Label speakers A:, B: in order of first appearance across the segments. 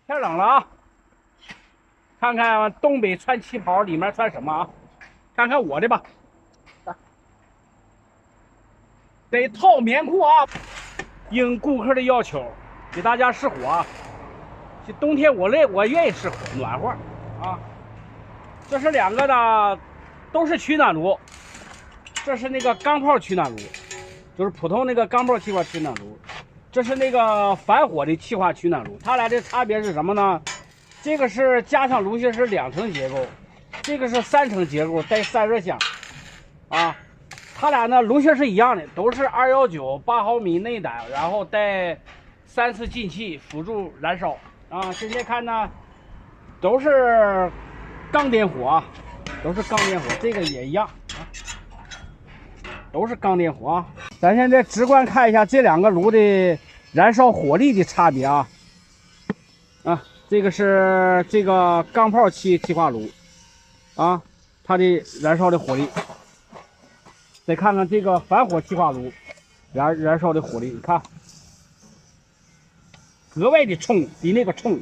A: 天冷了啊，看看东北穿旗袍里面穿什么啊？看看我的吧，得套棉裤啊。应顾客的要求，给大家试火啊。这冬天我愿意试火，暖和啊。这是两个呢，都是取暖炉。这是那个钢炮取暖炉，就是普通那个钢炮气化取暖炉。这是那个反火的气化取暖炉，它俩的差别是什么呢？这个是加上炉芯是2层结构，这个是3层结构带散热箱啊。它俩呢炉芯是一样的，都是219 8毫米内胆，然后带3次进气辅助燃烧啊。现在看呢，都是钢点火啊，都是钢点火，这个也一样啊，都是钢点火啊。咱现在直观看一下这两个炉的燃烧火力的差别啊。这个是这个钢炮气化炉啊，它的燃烧的火力。再看看这个反火气化炉燃烧的火力，你看格外的冲，比那个冲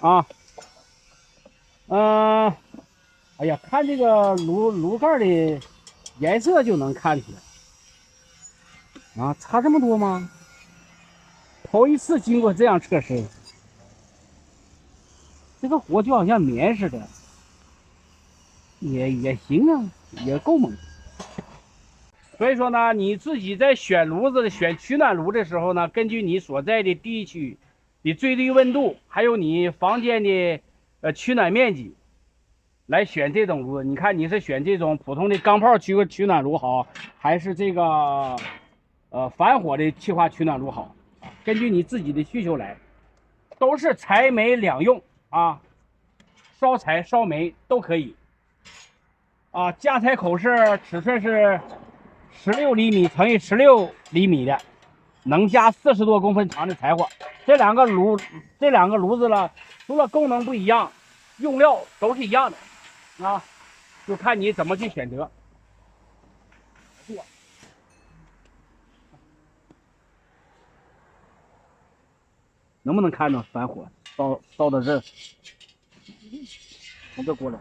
A: 啊。哎呀，看这个炉盖的颜色就能看出来啊，差这么多吗？头一次经过这样测试，这个火就好像棉似的，也行啊，也够猛。所以说呢，你自己在选炉子、选取暖炉的时候呢，根据你所在的地区的最低温度，还有你房间的取暖面积，来选这种炉子。你看你是选这种普通的钢炮取暖炉好，还是这个反火的气化取暖炉好？根据你自己的需求来，都是柴煤两用啊，烧柴烧煤都可以啊。加柴口是尺寸是16厘米乘以16厘米的，能加40多公分长的柴火。这两个炉子了，除了功能不一样，用料都是一样的啊，就看你怎么去选择。能不能看到反火烧到这儿？从这过来。